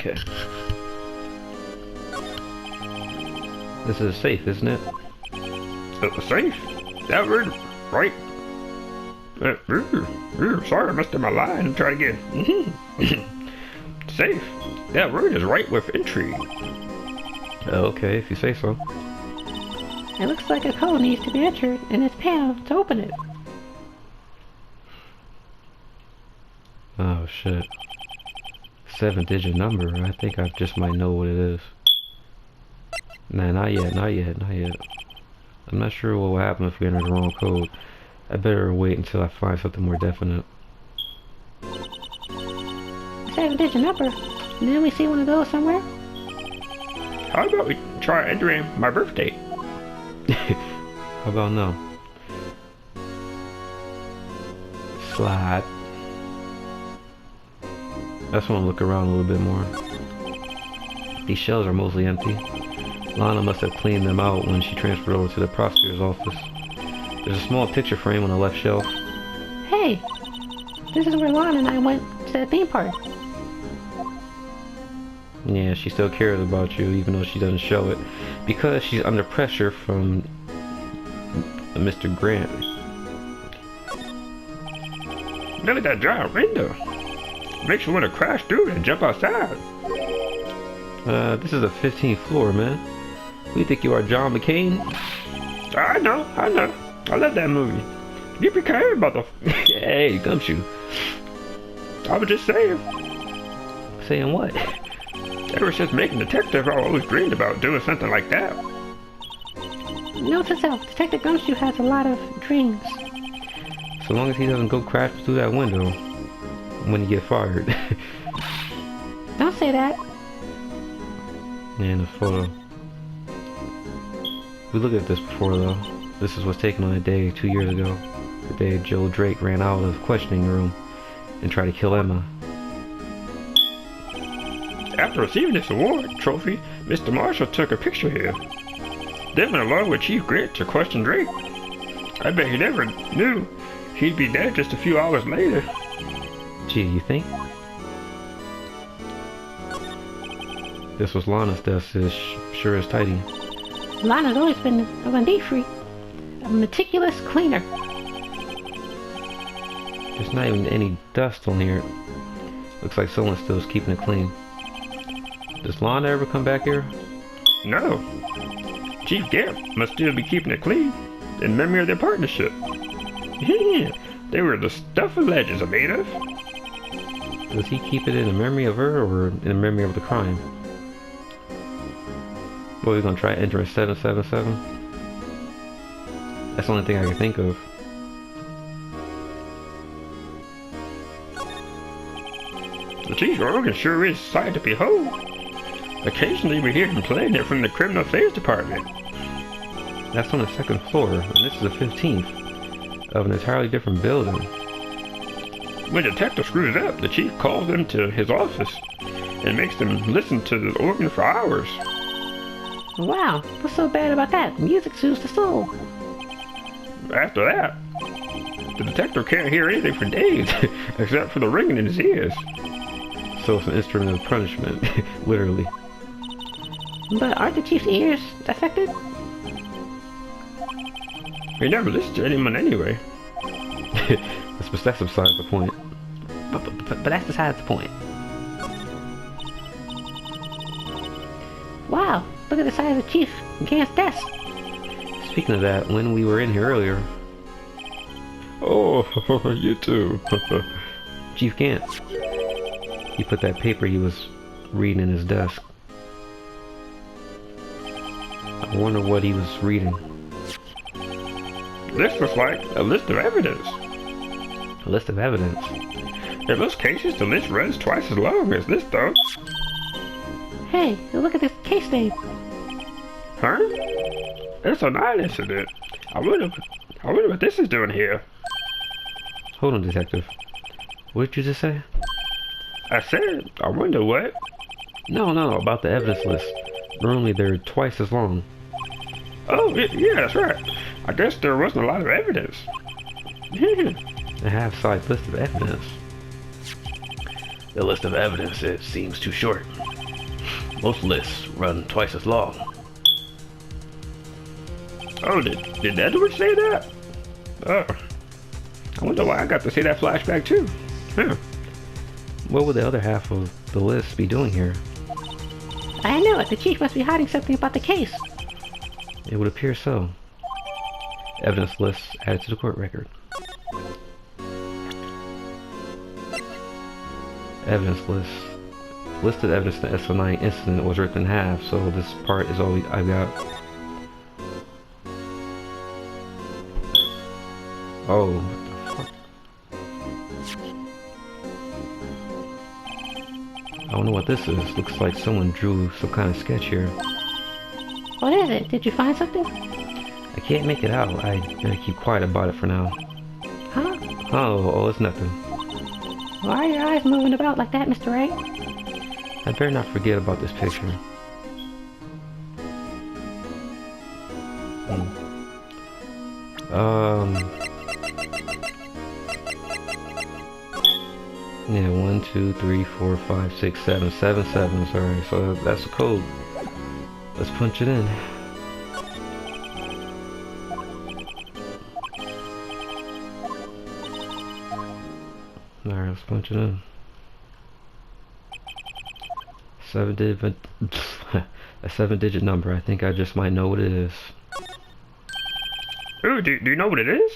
Okay. This is safe, isn't it? Safe? That word, right? Sorry, I messed up my line. I'm trying again. Safe. That word is right with entry. Okay, if you say so. It looks like a code needs to be entered in its panel to open it. Oh shit. 7-digit number. I think I just might know what it is. Nah, not yet. I'm not sure what will happen if we enter the wrong code. I better wait until I find something more definite. 7-digit number? Didn't we see one of those somewhere? How about we try entering my birthday? How about no? Slide. I just want to look around a little bit more. These shelves are mostly empty. Lana must have cleaned them out when she transferred over to the prosecutor's office. There's a small picture frame on the left shelf. Hey! This is where Lana and I went to the theme park. Yeah, she still cares about you even though she doesn't show it. Because she's under pressure from Mr. Grant. Look at that giant window. Makes you want to crash through it and jump outside. This is the 15th floor, man. Who do you think you are, John McCain? I know. I love that movie. You be caring about the... Hey, Gumshoe. I was just saying. Saying what? Ever since making detective, I always dreamed about doing something like that. Note to self, Detective Gumshoe has a lot of dreams. So long as he doesn't go crash through that window when you get fired. Don't say that. And the photo. We looked at this before though. This is what's taken on a day 2 years ago. The day Joe Drake ran out of the questioning room and tried to kill Emma. After receiving this award trophy, Mr. Marshall took a picture here. Then went along with Chief Grant to question Drake. I bet he never knew he'd be dead just a few hours later. Gee, you think? This was Lana's desk, is sure is tidy. Lana's always been a Wendy freak. A meticulous cleaner. There's not even any dust on here. Looks like someone still is keeping it clean. Does Lana ever come back here? No. Chief Grant must still be keeping it clean in memory of their partnership. Yeah, they were the stuff of legends are made of. Does he keep it in the memory of her or in the memory of the crime? What, we're gonna try entering 777? That's the only thing I can think of. The Chief's organ sure is a sight to behold. Occasionally we hear him playing it from the Criminal Affairs Department. That's on the 2nd floor, and this is the 15th of an entirely different building. When the detective screws up, the Chief calls them to his office and makes them listen to the organ for hours. Wow, what's so bad about that? Music soothes the soul. After that, the detective can't hear anything for days except for the ringing in his ears. So it's an instrument of punishment, literally. But aren't the Chief's ears affected? He never listens to anyone anyway. That's besides the point. But that's besides the point. Wow, look at the size of Chief Grant's desk. Speaking of that, when we were in here earlier... Oh, you too. Chief Gant. He put that paper he was reading in his desk. I wonder what he was reading. This looks like a list of evidence. A list of evidence? In most cases, the list runs twice as long as this, though. Hey, look at this case name. Huh? It's a night incident. I wonder what this is doing here. Hold on, Detective. What did you just say? I said, I wonder what? No, about the evidence list. Normally they're twice as long. Oh, yeah, that's right. I guess there wasn't a lot of evidence. A half-size list of evidence. The list of evidence, it seems too short. Most lists run twice as long. Oh, did Edward say that? Oh. I wonder why I got to see that flashback too. Huh. What would the other half of the list be doing here? I knew it. The chief must be hiding something about the case. It would appear so. Evidence lists added to the court record. Evidence list. Listed evidence in the SO9 incident was ripped in half, so this part is all I've got. Oh, what the fuck? I don't know what this is. Looks like someone drew some kind of sketch here. What is it? Did you find something? I can't make it out. I better keep quiet about it for now. Huh? Oh, it's nothing. Why are your eyes moving about like that, Mr. Wright? I better not forget about this picture. Yeah, 1, 2, 3, 4, 5, 6, 7, 7 sevens. Alright, so that's the code. Let's punch it in. Alright, let's punch it in. 7-digit, a 7-digit number. I think I just might know what it is. Ooh, do you know what it is?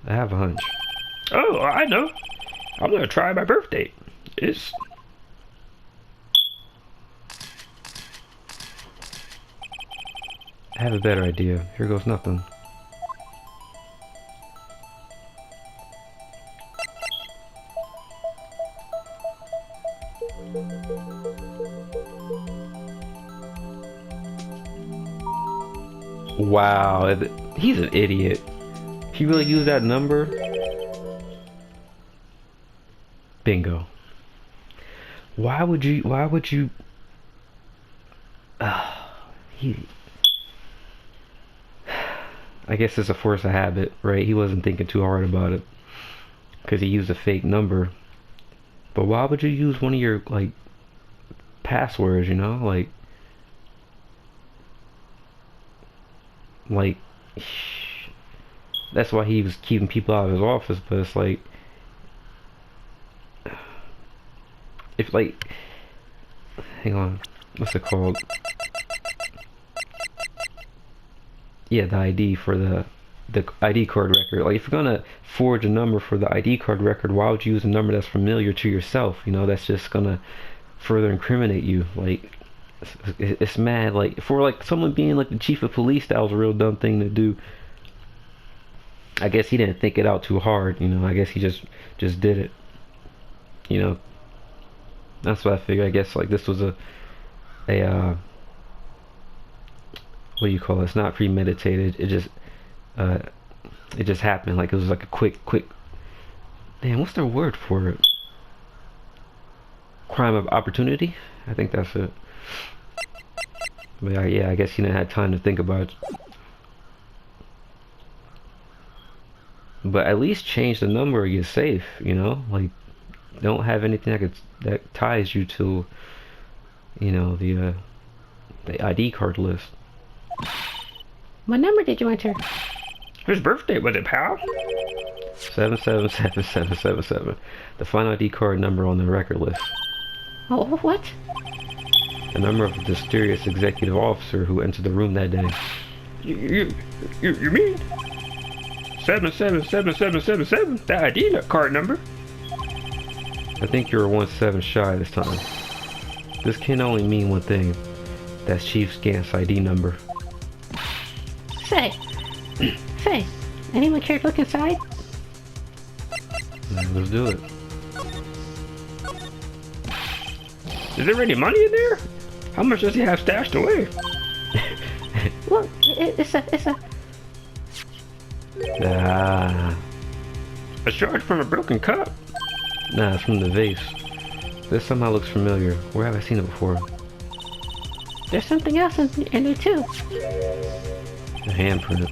I have a hunch. Oh, I know. I'm gonna try my birth date. It's... I have a better idea. Here goes nothing. Wow, he's an idiot. He really used that number? Bingo. Why would you I guess it's a force of habit, right? He wasn't thinking too hard about it because he used a fake number. But why would you use one of your like passwords, you know? Like that's why he was keeping people out of his office, but it's like if like hang on, what's it called? Yeah, the ID for the ID card record. Like if you're gonna forge a number for the ID card record, why would you use a number that's familiar to yourself? You know, that's just gonna further incriminate you. Like it's mad. Like for like someone being like the chief of police, that was a real dumb thing to do. I guess he didn't think it out too hard. You know, I guess he just did it. You know, that's what I figured. I guess like this was a what do you call it? It's not premeditated. It just happened. Like it was like a quick. Damn, what's their word for it? Crime of opportunity. I think that's it. But yeah, I guess he didn't have time to think about it. But at least change the number, you're safe. You know, like don't have anything that ties you to, you know, the ID card list. What number did you enter? Whose birthday was it, pal? 777777. The final ID card number on the record list. Oh, what? The number of the mysterious executive officer who entered the room that day. You mean 777777? That ID card number? I think you're 1 7 shy this time. This can only mean one thing. That's Chief Scant's ID number. Say, anyone care to look inside? Let's do it. Is there any money in there? How much does he have stashed away? Look, it's a... Ah. A shard from a broken cup? Nah, it's from the vase. This somehow looks familiar. Where have I seen it before? There's something else in there too. A handprint.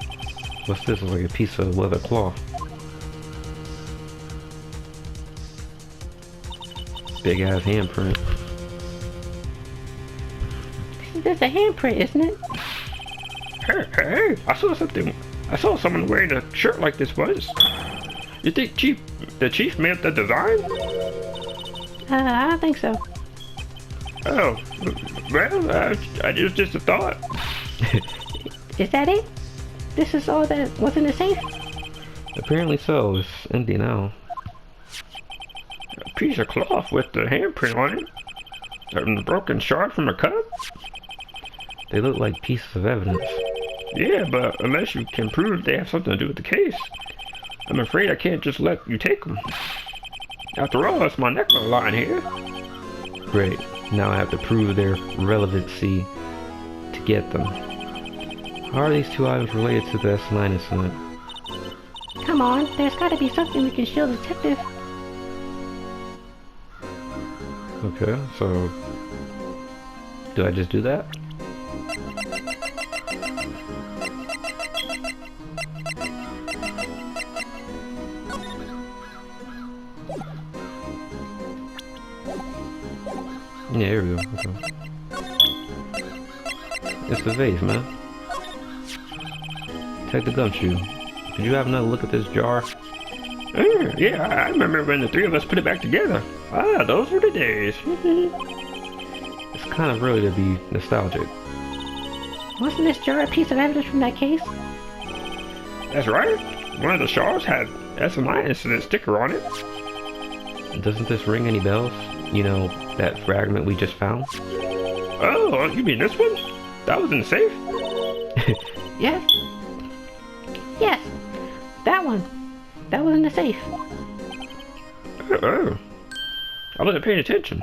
What's this? It's like a piece of leather cloth. Big ass handprint. This is a handprint, isn't it? Hey, I saw something. I saw someone wearing a shirt like this once. You think the chief made the design? I don't think so. Oh, well, it was just a thought. Is that it? This is all that was in the safe? Apparently so. It's empty now. A piece of cloth with the handprint on it. A broken shard from a cup? They look like pieces of evidence. Yeah, but unless you can prove they have something to do with the case, I'm afraid I can't just let you take them. After all, it's my neck on the line here. Great. Now I have to prove their relevancy to get them. How are these two items related to the S9 incident? Come on, there's gotta be something we can show the detective. Okay, so do I just do that? Yeah, here we go. Okay. It's the vase, man. Take the gumshoe. Did you have another look at this jar? Yeah, I remember when the three of us put it back together. Ah, those were the days. It's kind of early to be nostalgic. Wasn't this jar a piece of evidence from that case? That's right. One of the shards had SMI incident sticker on it. Doesn't this ring any bells? You know, that fragment we just found? Oh, you mean this one? That was in the safe? Yes. Yes, that one. That was in the safe. Oh, I wasn't paying attention.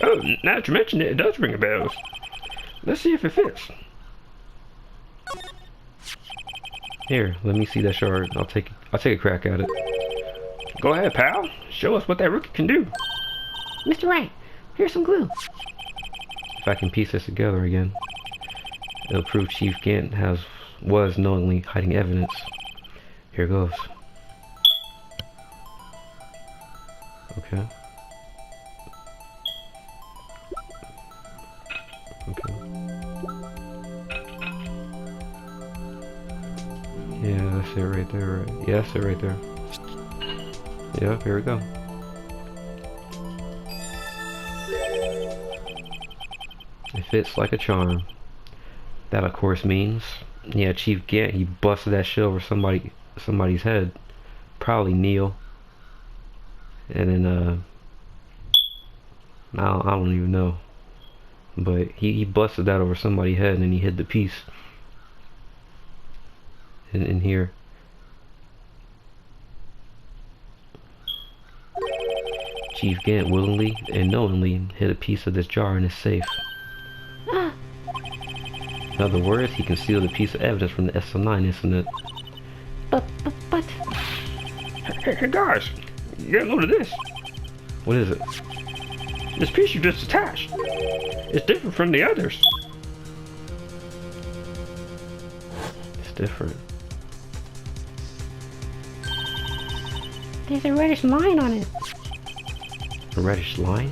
Oh, now that you mention it, it does ring a bell. Let's see if it fits. Here, let me see that shard. I'll take a crack at it. Go ahead, pal. Show us what that rookie can do. Mr. Wright, here's some glue. If I can piece this together again, it'll prove Chief Gant was knowingly hiding evidence. Here goes. Okay. Okay. Yeah, that's it right there. Right? Yeah, that's it right there. Yep, here we go. It fits like a charm. That of course means, yeah, Chief Gant, he busted that shit over somebody's head. Probably Neil. And then I don't even know. But he busted that over somebody's head and then he hid the piece in here. Chief Gant willingly and knowingly hid a piece of this jar in his safe. In other words, he concealed a piece of evidence from the SL9 incident. But... Hey guys, you got a load of this. What is it? This piece you just attached. It's different from the others. It's different. There's a reddish line on it. A reddish line?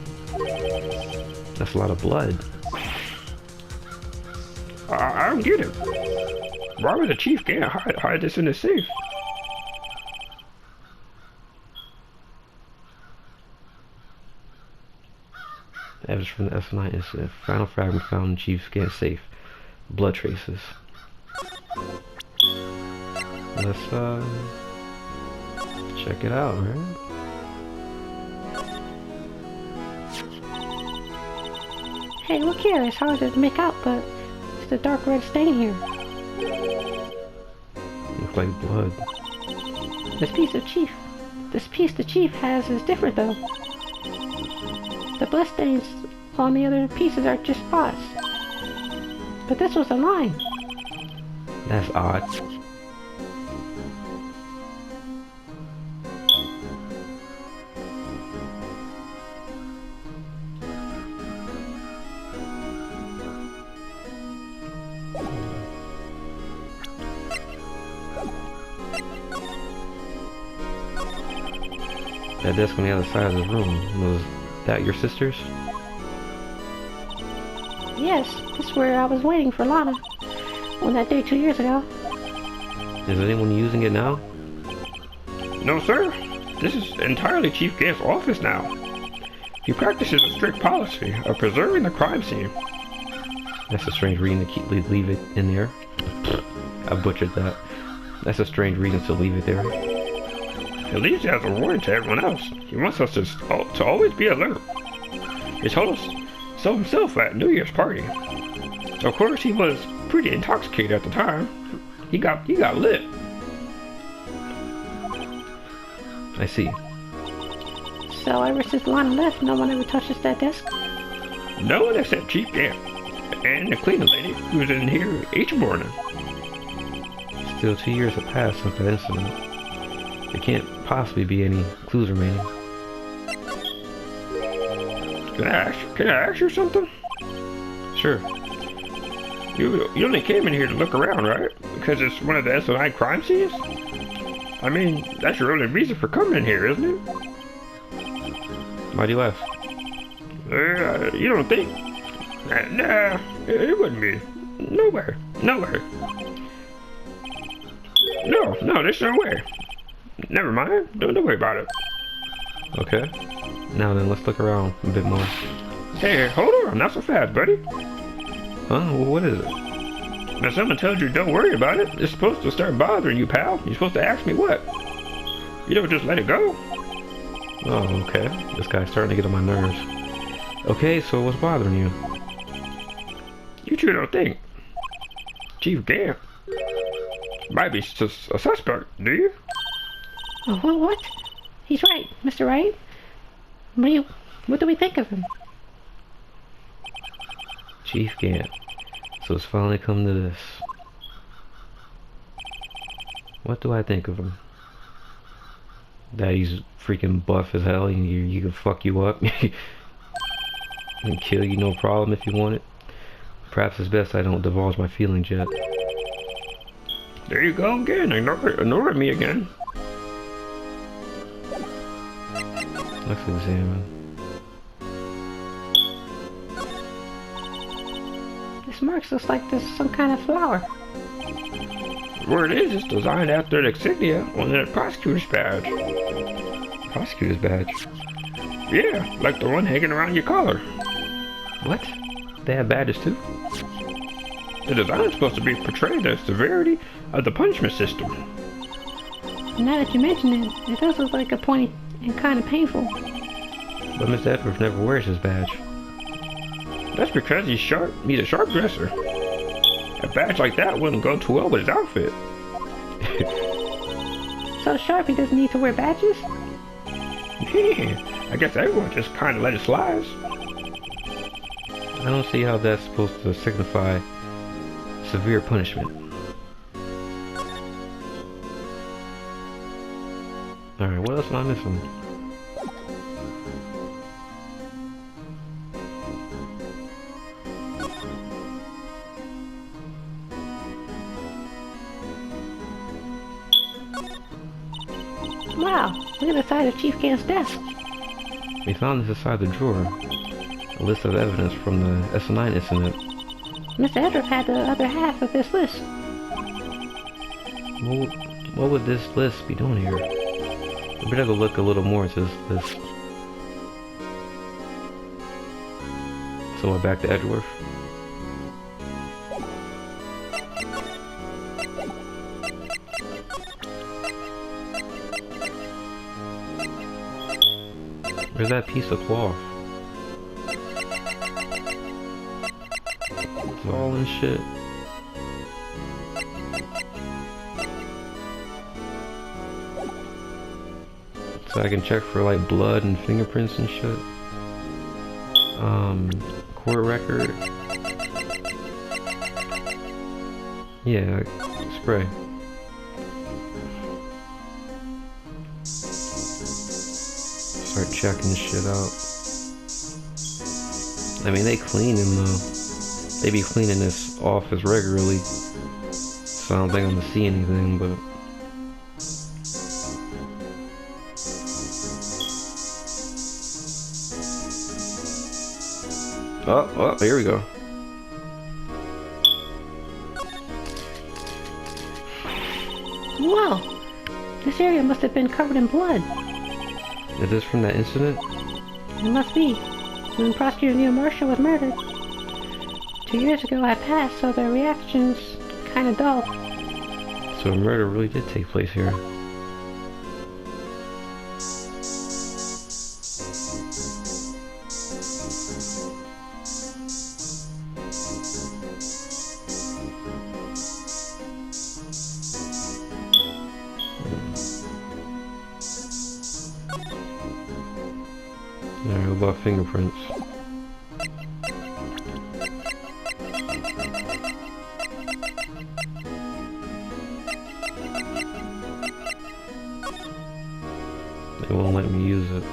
That's a lot of blood. I don't get it. Why would the Chief Gant hide this in the safe? Evidence from the S9 incident. Final fragment found in Chief Gant's safe. Blood traces. Let's check it out, man. Hey, look here. It's hard to make out, but it's a dark red stain here. Looks like blood. This piece the Chief has is different, though. The bloodstains on the other pieces are just spots. But this was a line. That's odd. That desk on the other side of the room was That your sister's? Yes, this is where I was waiting for Lana. On that day 2 years ago. Is anyone using it now? No, sir. This is entirely Chief Gant's office now. He practices a strict policy of preserving the crime scene. That's a strange reason to leave it in there. I butchered that. That's a strange reason to leave it there. He leaves it as a warning to everyone else. He wants us to always be alert. He told us so himself at New Year's party. Of course, he was pretty intoxicated at the time. He got lit. I see. So ever since Lana left, no one ever touches that desk? No one except Chief Gant and the cleaning lady who was in here each morning. Still 2 years have passed since that incident. There can't possibly be any clues remaining. Can I ask you something? Sure. You only came in here to look around, right? Because it's one of the SNI crime scenes? I mean, that's your only reason for coming in here, isn't it? Why do you laugh? You don't think? Nah, it wouldn't be. Nowhere. No, there's no way. Never mind. Don't worry about it. Okay. Now then, let's look around a bit more. Hey, hold on. Not so fast, buddy. Huh? Well, what is it? Now someone tells you don't worry about it, it's supposed to start bothering you, pal. You're supposed to ask me what. You don't just let it go. Oh, okay. This guy's starting to get on my nerves. Okay, so what's bothering you? You two don't think Chief Gant might be a suspect, do you? Oh, what? He's right, Mr. Wright. What do we think of him? Chief Gant. So it's finally come to this. What do I think of him? That he's freaking buff as hell. You can fuck you up. And kill you, no problem if you want it. Perhaps it's best I don't divulge my feelings yet. There you go again, ignoring me again. Let's examine. This mark looks like there's some kind of flower. Word is, it's designed after the insignia on the prosecutor's badge. Prosecutor's badge? Yeah, like the one hanging around your collar. What? They have badges too? The design is supposed to be portraying the severity of the punishment system. Now that you mention it, it does look like a pointy and kind of painful. But Mr. Edwards never wears his badge. That's because he's sharp. He's a sharp dresser. A badge like that wouldn't go too well with his outfit. So sharp he doesn't need to wear badges? Yeah, I guess everyone just kind of let it slide. I don't see how that's supposed to signify severe punishment. Alright, what else am I missing? Wow, look at the side of Chief Gant's desk. We found this inside the drawer. A list of evidence from the S9 incident. Mr. Edwards had the other half of this list. What would this list be doing here? We better look a little more into this list. So we're back to Edgeworth. Where's that piece of cloth? It's all in shit. So I can check for like blood and fingerprints and shit. Court record. Yeah, spray. Start checking this shit out. I mean, they clean him though. They be cleaning this office regularly. So I don't think I'm gonna see anything, but... Oh, here we go. Whoa! This area must have been covered in blood. Is this from that incident? It must be. When Prosecutor Neil Marshall was murdered. 2 years ago I passed, so the reaction's kinda dull. So a murder really did take place here. Alright, what about fingerprints? They won't let me use it.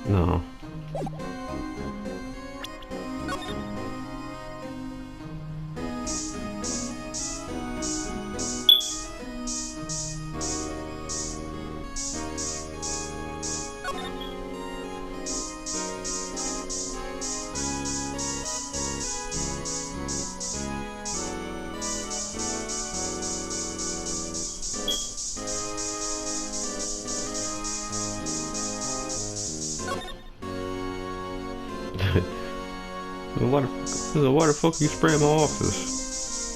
No. Why the fuck you spray in my office?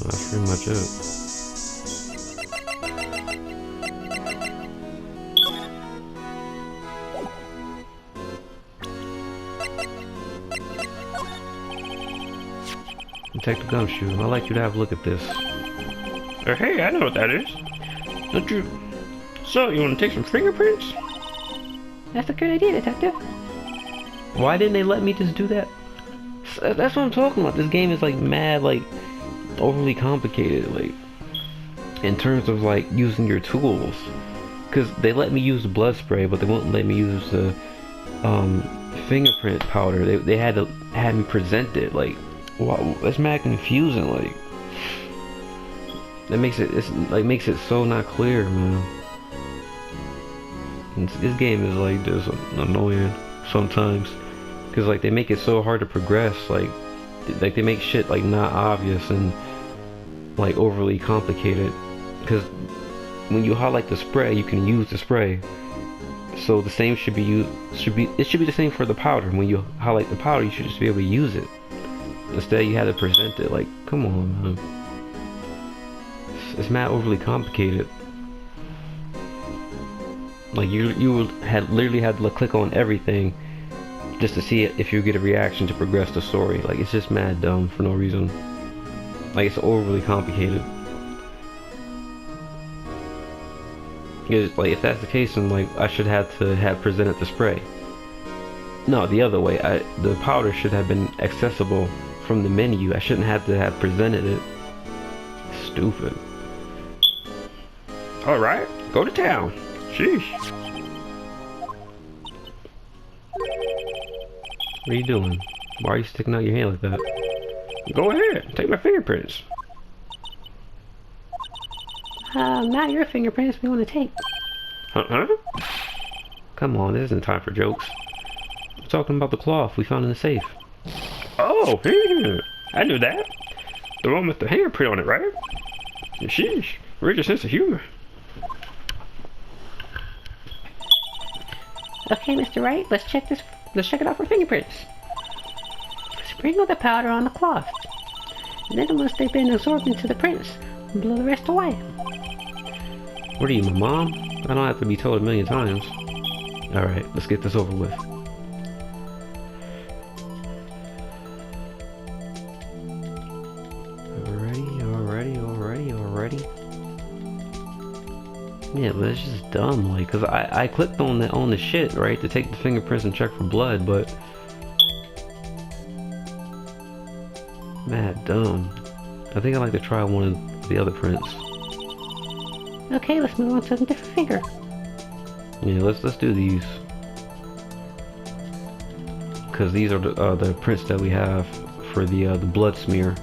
That's pretty much it. Detective Gumshoe, I'd like you to have a look at this. Hey, I know what that is. Don't you... So, you want to take some fingerprints? That's a good idea, Detective. Why didn't they let me just do that? That's what I'm talking about. This game is like mad, like overly complicated, like in terms of like using your tools. Cause they let me use the blood spray, but they won't let me use the fingerprint powder. They had me present it. Like, wow, that's mad confusing. Like, that makes it so not clear, man. This game is like just annoying sometimes, cause like they make it so hard to progress. Like they make shit like not obvious and like overly complicated. Cause when you highlight the spray, you can use the spray. So the same should be used. It should be the same for the powder. When you highlight the powder, you should just be able to use it. Instead, you had to present it. Like, come on, man. It's mad overly complicated. Like you had literally had to click on everything just to see if you get a reaction to progress the story. Like, it's just mad dumb for no reason. Like, it's overly complicated. Because, like, if that's the case, then like I should have to have presented the spray. No, the other way. The powder should have been accessible from the menu. I shouldn't have to have presented it. Stupid. All right, go to town. Sheesh. What are you doing? Why are you sticking out your hand like that? Go ahead, take my fingerprints. Not your fingerprints we want to take. Huh? Come on, this isn't time for jokes. I'm talking about the cloth we found in the safe. Oh, yeah. I knew that. The one with the handprint on it, right? Sheesh, where's your sense of humor? Okay, Mr. Wright, let's check it out for fingerprints. Sprinkle the powder on the cloth. And then once they've been absorbed into the prints, blow the rest away. What are you, my mom? I don't have to be told a million times. Alright, let's get this over with. Yeah, but it's just dumb, like, cause I clicked on the shit, right, to take the fingerprints and check for blood, but mad dumb. I think I'd like to try one of the other prints. Okay, let's move on to a different finger. Yeah, let's do these, cause these are the prints that we have for the blood smear.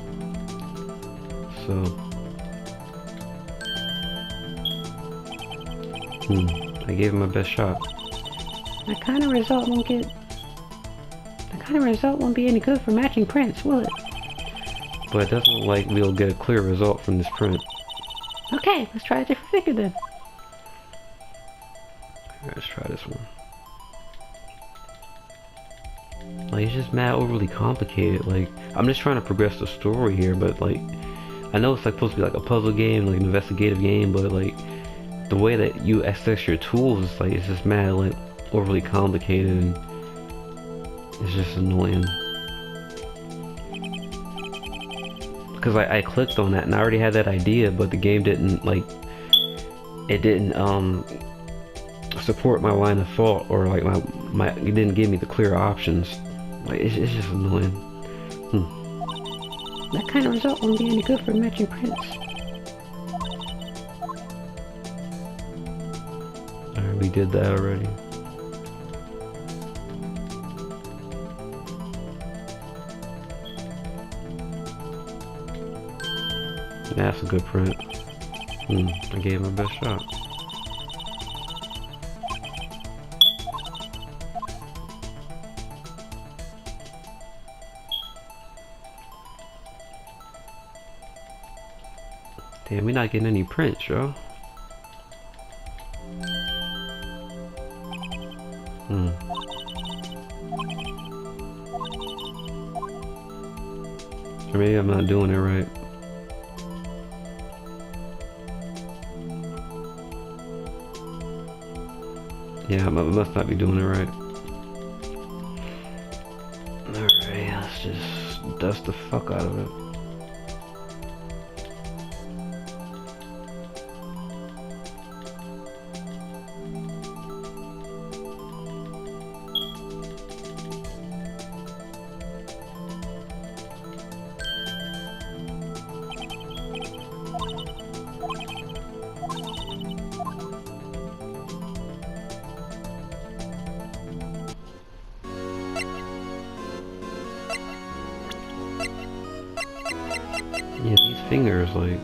So. I gave him my best shot. That kind of result won't be any good for matching prints, will it? But it doesn't look like we'll get a clear result from this print. Okay, let's try a different figure then. Alright, let's try this one. Like, it's just mad overly complicated. Like, I'm just trying to progress the story here, but like, I know it's like supposed to be like a puzzle game, like an investigative game, but like, the way that you access your tools is like, it's just mad like overly complicated and it's just annoying. Because I clicked on that and I already had that idea, but the game didn't like, it didn't support my line of thought, or like it didn't give me the clear options. Like, it's just annoying. That kind of result won't be any good for matching prints. Alright, we did that already. Yeah, that's a good print. I gave him my best shot. Damn, we're not getting any prints, yo. Or maybe I'm not doing it right. Yeah, I must not be doing it right. Alright, let's just dust the fuck out of it. Yeah, these fingers, like...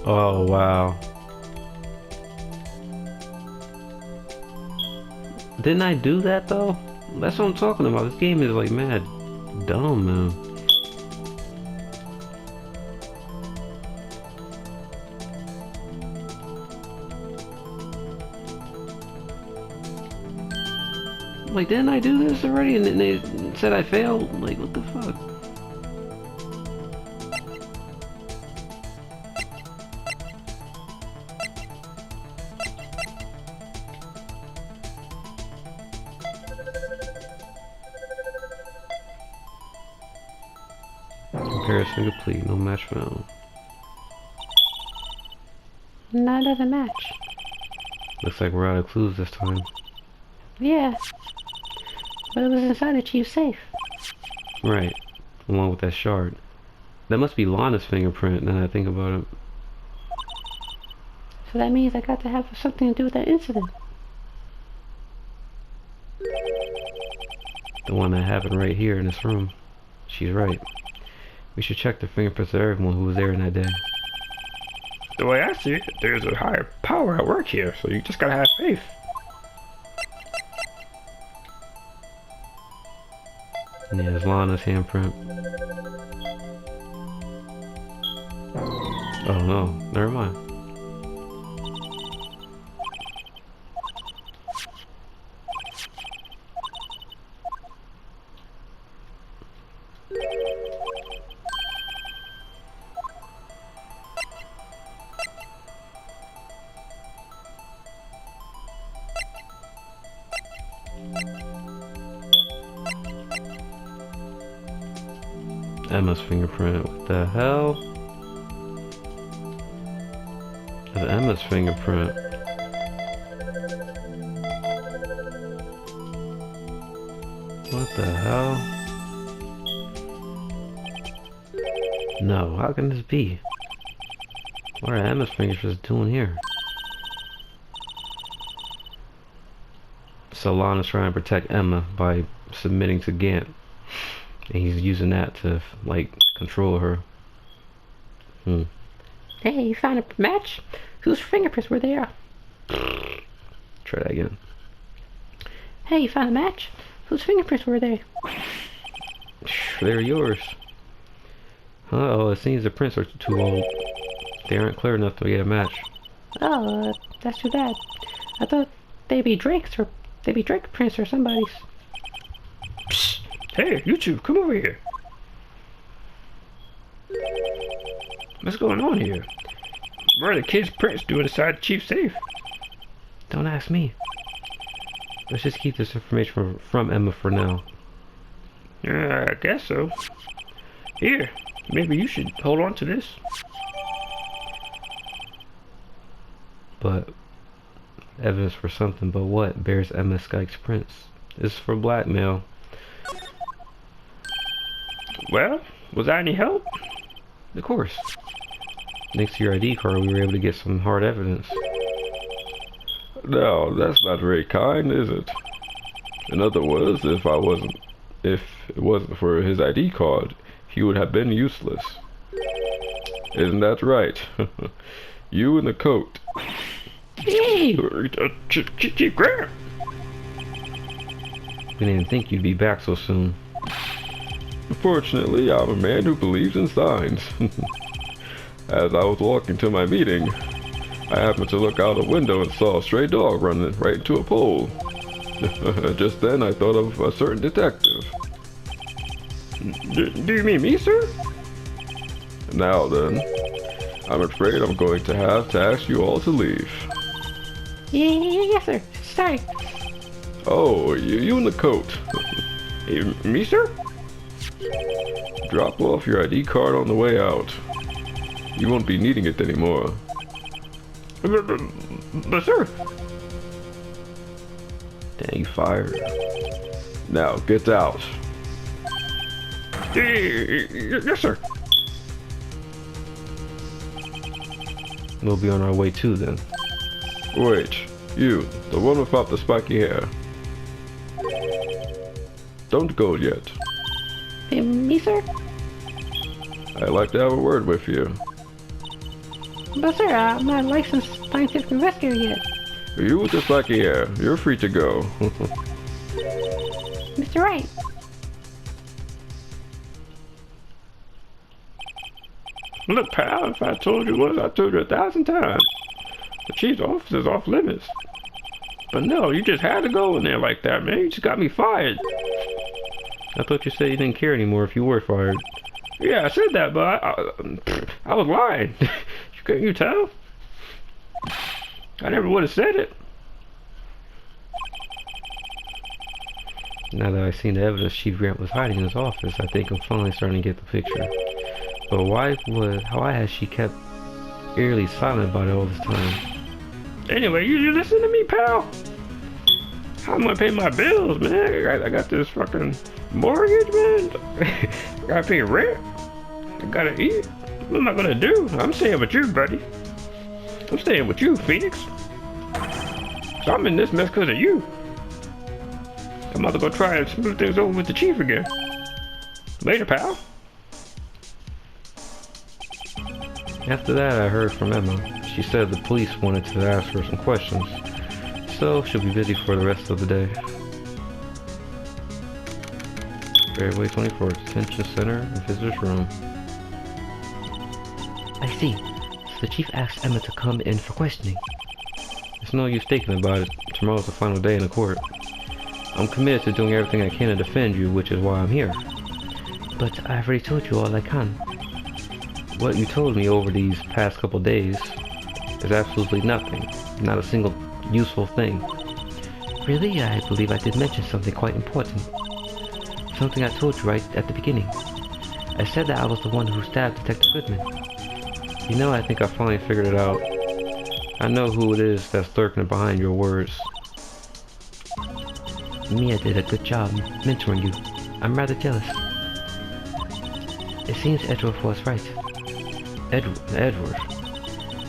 Oh, wow. Didn't I do that, though? That's what I'm talking about. This game is, like, mad dumb, man. Like, didn't I do this already? And then they said I failed? Like, what the fuck? Comparison complete, no match found. None of the match. Looks like we're out of clues this time. Yeah. But it was inside the chief's safe. Right. Along with that shard. That must be Lana's fingerprint, now that I think about it. So that means I got to have something to do with that incident. The one that happened right here in this room. She's right. We should check the fingerprints of everyone who was there in that day. The way I see it, there's a higher power at work here, so you just gotta have faith. Yeah, it's Lana's handprint. Oh no, never mind. Emma's fingerprint. What the hell? That's Emma's fingerprint. What the hell? No, how can this be? What are Emma's fingerprints doing here? So Lana's trying to protect Emma by submitting to Gant. And he's using that to, like, control her. Hey, you found a match? Whose fingerprints were there? Try that again. Hey, you found a match? Whose fingerprints were there? They're yours. Uh-oh, it seems the prints are too old. They aren't clear enough to get a match. Oh, that's too bad. I thought they'd be Drake's or they'd be Drake prints or somebody's. Psst. Hey, you two, come over here. What's going on here? What are the kids' prints doing inside the chief's safe? Don't ask me. Let's just keep this information from Emma for now. I guess so. Here, maybe you should hold on to this. But evidence for something, but what? Bears Emma Skyke's prints. This is for blackmail. Well, was that any help? Of course. Thanks to your ID card, we were able to get some hard evidence. No, that's not very kind, is it? In other words, if it wasn't for his ID card, he would have been useless. Isn't that right? You in the coat. Hey! Chief Grant! We didn't think you'd be back so soon. Fortunately, I'm a man who believes in signs. As I was walking to my meeting, I happened to look out a window and saw a stray dog running right into a pole. Just then I thought of a certain detective. Do you mean me, sir? Now then, I'm afraid I'm going to have to ask you all to leave. Yes, sir. Sorry. Oh, you in the coat. Me, sir? Drop off your ID card on the way out. You won't be needing it anymore. But sir. Dang, you fired. Now, get out. Yes, sir. We'll be on our way too then. Wait, you, the one without the spiky hair. Don't go yet. Hey, me, sir? I'd like to have a word with you. But, sir, I'm not a licensed scientific investigator yet. You with the spiky hair, you're free to go. Mr. Wright. Look, pal, if I told you once, I told you 1,000 times. The chief's office is off limits. But no, you just had to go in there like that, man. You just got me fired. I thought you said you didn't care anymore if you were fired. Yeah, I said that, but I was lying. Couldn't you tell? I never would have said it. Now that I've seen the evidence Chief Grant was hiding in his office, I think I'm finally starting to get the picture. But why has she kept eerily silent about it all this time? Anyway, you listen to me, pal. How am I gonna pay my bills, man? I got this fucking mortgage, man. I gotta pay rent. I gotta eat. What am I gonna do? I'm staying with you, buddy. I'm staying with you, Phoenix. So I'm in this mess because of you. I'm about to go try and smooth things over with the chief again. Later, pal. After that, I heard from Emma. She said the police wanted to ask her some questions, so she'll be busy for the rest of the day. Fairway 24, Detention Center and Visitor's Room. I see. So the chief asked Emma to come in for questioning. It's no use thinking about it. Tomorrow's the final day in the court. I'm committed to doing everything I can to defend you, which is why I'm here. But I've already told you all I can. What you told me over these past couple days is absolutely nothing. Not a single useful thing. Really? I believe I did mention something quite important. Something I told you right at the beginning. I said that I was the one who stabbed Detective Goodman. You know, I think I finally figured it out. I know who it is that's lurking behind your words. Mia did a good job mentoring you. I'm rather jealous. It seems Edward was right. Edward.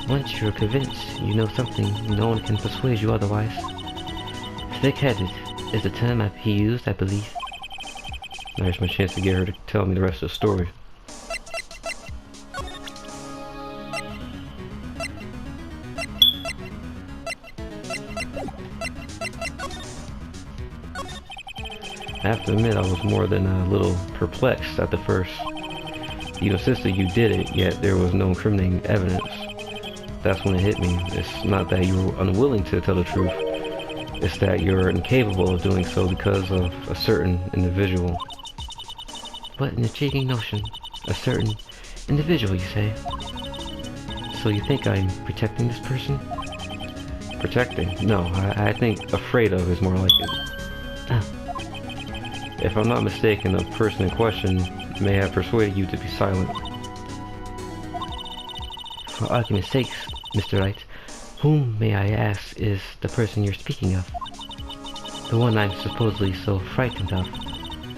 Once you're convinced you know something, no one can persuade you otherwise. Thick-headed is the term he used, I believe. There's my chance to get her to tell me the rest of the story. I have to admit I was more than a little perplexed at the first. You insisted you did it, yet there was no incriminating evidence. That's when it hit me. It's not that you were unwilling to tell the truth. It's that you're incapable of doing so because of a certain individual. What an intriguing notion. A certain individual, you say? So you think I'm protecting this person? Protecting? No, I think afraid of is more like it. If I'm not mistaken, the person in question may have persuaded you to be silent. For argument's sake, Mr. Wright, whom, may I ask, is the person you're speaking of? The one I'm supposedly so frightened of.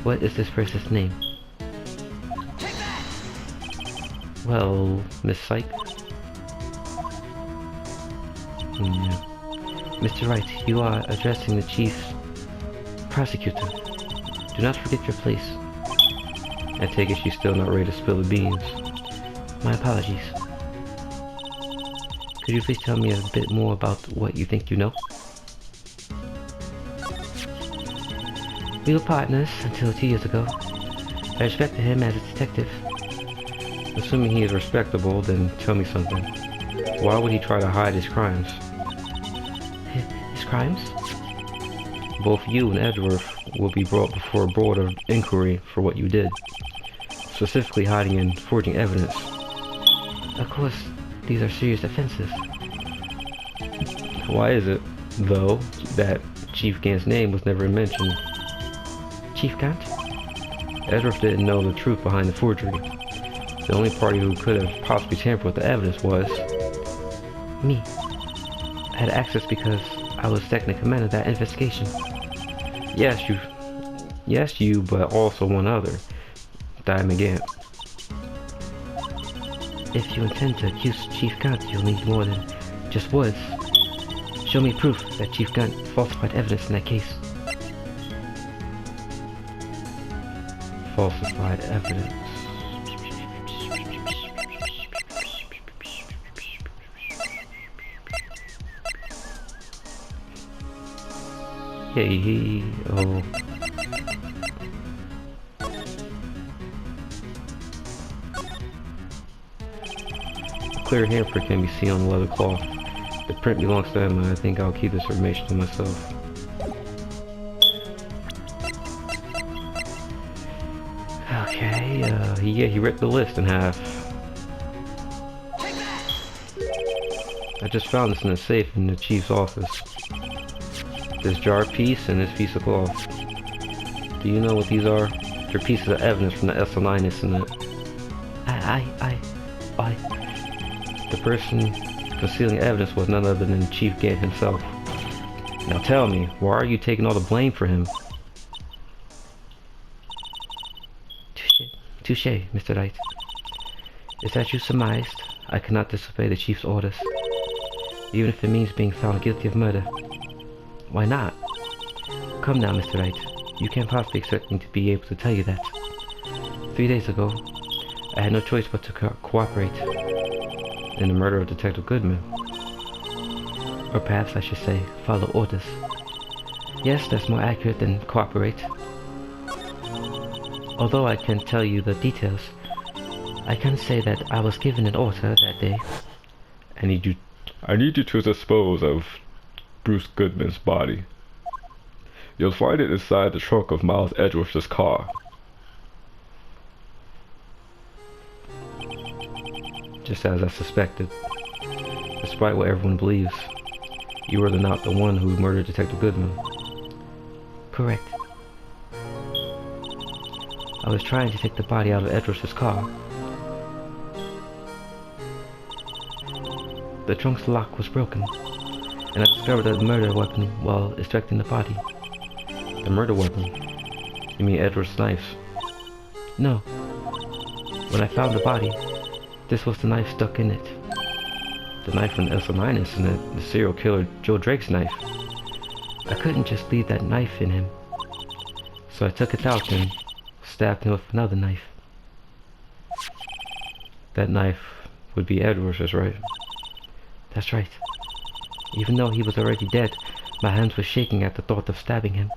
What is this person's name? Well, Miss Syke? Mr. Wright, you are addressing the chief's prosecutor. Do not forget your place. I take it she's still not ready to spill the beans. My apologies. Could you please tell me a bit more about what you think you know? We were partners until 2 years ago. I respected him as a detective. Assuming he is respectable, then tell me something. Why would he try to hide his crimes? His crimes? Both you and Edgeworth will be brought before a board of inquiry for what you did. Specifically hiding and forging evidence. Of course, these are serious offenses. Why is it, though, that Chief Gant's name was never mentioned? Chief Gant? Edgeworth didn't know the truth behind the forgery. The only party who could have possibly tampered with the evidence was... me. I had access because I was second in command of that investigation. Yes, you, but also one other. Diamond Gant. If you intend to accuse Chief Gant, you'll need more than just words. Show me proof that Chief Gant falsified evidence in that case. Falsified evidence. Oh. A clear handprint can be seen on the leather cloth. The print belongs to him, and I think I'll keep this information to myself. Okay, yeah, he ripped the list in half. I just found this in a safe in the chief's office. This jar piece and this piece of cloth. Do you know what these are? They're pieces of evidence from the SL9 incident. The person concealing evidence was none other than Chief Gant himself. Now tell me, why are you taking all the blame for him? Touché, Mr. Wright. It's as you surmised. I cannot disobey the chief's orders, even if it means being found guilty of murder. Why not? Come now, Mr. Wright. You can't possibly expect me to be able to tell you that. 3 days ago, I had no choice but to cooperate in the murder of Detective Goodman. Or perhaps I should say, follow orders. Yes, that's more accurate than cooperate. Although I can't tell you the details, I can say that I was given an order that day. I need you to dispose of Bruce Goodman's body. You'll find it inside the trunk of Miles Edgeworth's car. Just as I suspected. Despite what everyone believes, you were not the one who murdered Detective Goodman. Correct. I was trying to take the body out of Edgeworth's car. The trunk's lock was broken, and I discovered a murder weapon while extracting the body. The murder weapon? You mean Edward's knife? No. When I found the body, this was the knife stuck in it. The knife from the SO9 incident, the serial killer Joe Drake's knife. I couldn't just leave that knife in him, so I took it out and stabbed him with another knife. That knife would be Edward's, right? That's right. Even though he was already dead, my hands were shaking at the thought of stabbing him.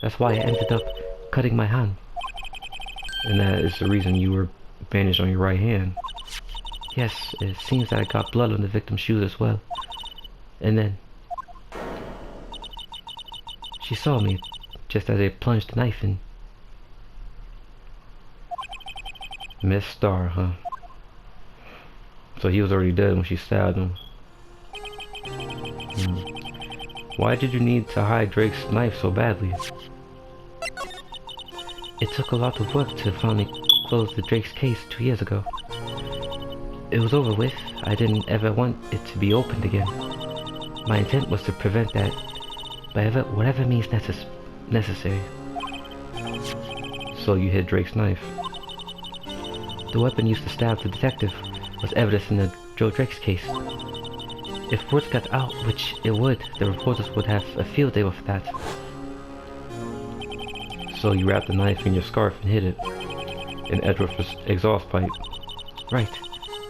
That's why I ended up cutting my hand. And that is the reason you were bandaged on your right hand. Yes, it seems that I got blood on the victim's shoes as well. And then she saw me just as I plunged the knife in. Miss Starr, huh? So he was already dead when she stabbed him. Why did you need to hide Drake's knife so badly? It took a lot of work to finally close the Drake's case 2 years ago. It was over with. I didn't ever want it to be opened again. My intent was to prevent that by whatever means necessary. So you hid Drake's knife. The weapon used to stab the detective was evidence in the Joe Drake's case. If word got out, which it would, the reporters would have a field day with that. So you wrapped the knife in your scarf and hid it in Edward's exhaust pipe. Right.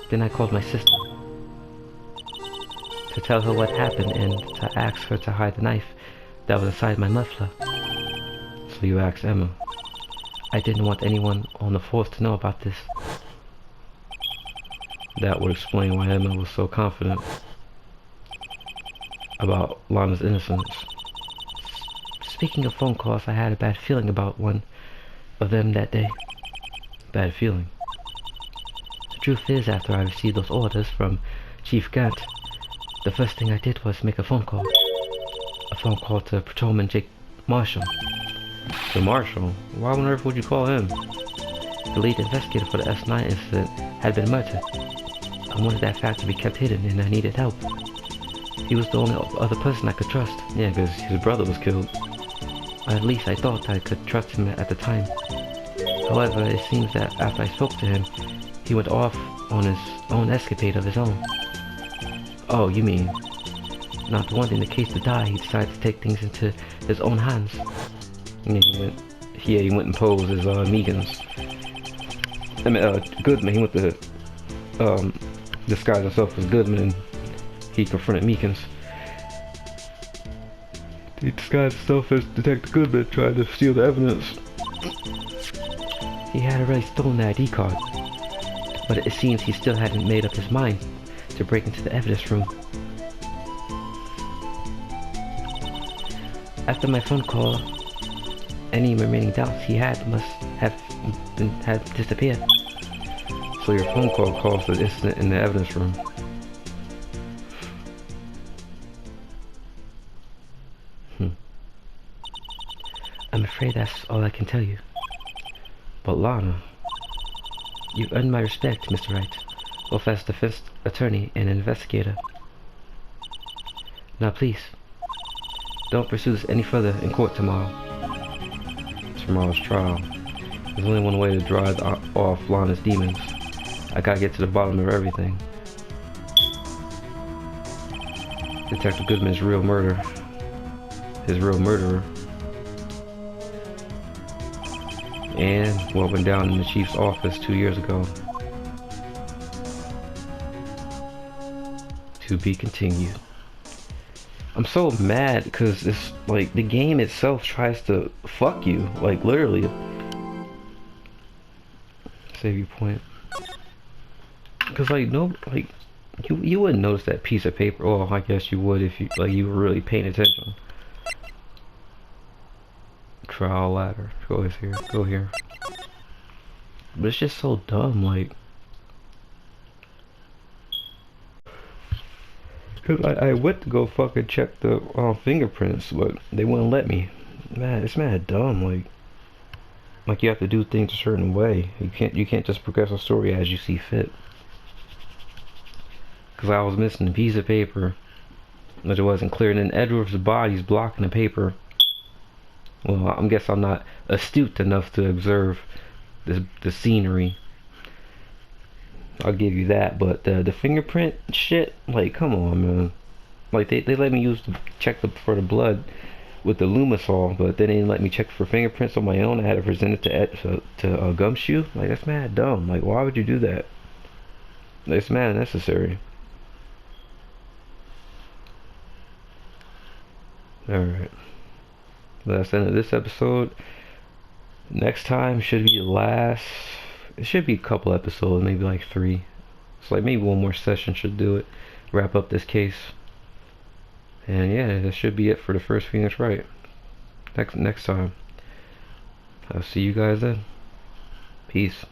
Then I called my sister to tell her what happened and to ask her to hide the knife that was inside my muffler. So you asked Emma. I didn't want anyone on the force to know about this. That would explain why Emma was so confident about Lana's innocence. Speaking of phone calls, I had a bad feeling about one of them that day. Bad feeling? The truth is, after I received those orders from Chief Gant, the first thing I did was make a phone call. A phone call to Patrolman Jake Marshall. To Marshall? Why on earth would you call him? The lead investigator for the S9 incident had been murdered. I wanted that fact to be kept hidden and I needed help. He was the only other person I could trust. Yeah, because his brother was killed. Or at least I thought I could trust him at the time. However, it seems that after I spoke to him, he went off on his own escapade of his own. Oh, you mean? Not wanting the case to die, he decided to take things into his own hands. Yeah, he went and posed as Megan's. I mean, Goodman. He went to disguise himself as Goodman, and he confronted Meekins. He disguised himself as Detective Goodman, trying to steal the evidence. He had already stolen the ID card, but it seems he still hadn't made up his mind to break into the evidence room. After my phone call, any remaining doubts he had must have disappeared. So your phone call caused the incident in the evidence room. I'm afraid that's all I can tell you. But Lana... You've earned my respect, Mr. Wright, both as defense attorney and investigator. Now please, don't pursue this any further in court tomorrow. Tomorrow's trial. There's only one way to drive off Lana's demons. I gotta get to the bottom of everything. Detective Goodman's real murder. His real murderer. and what went down in the chief's office 2 years ago. To be continued. I'm so mad because it's like the game itself tries to fuck you, like literally. Save your point. Because like no, like you wouldn't notice that piece of paper. Oh, I guess you would if you were really paying attention. Trial ladder. Go here. Go here. But it's just so dumb, like. Cause I went to go fucking check the fingerprints, but they wouldn't let me. Man, it's mad dumb. Like you have to do things a certain way. You can't just progress a story as you see fit. Cause I was missing a piece of paper, which wasn't clear, and then Edward's body's blocking the paper. Well, I guess I'm not astute enough to observe the scenery. I'll give you that, but the fingerprint shit, like, come on, man. Like, they let me check for the blood with the Lumisol, but they didn't let me check for fingerprints on my own. I had to present it to Gumshoe. Like, that's mad dumb. Like, why would you do that? It's mad unnecessary. Alright. That's the end of this episode. Next time should be the last. It should be a couple episodes, maybe like 3. So like maybe one more session should do it. Wrap up this case. And yeah, that should be it for the first Phoenix Wright. Next time. I'll see you guys then. Peace.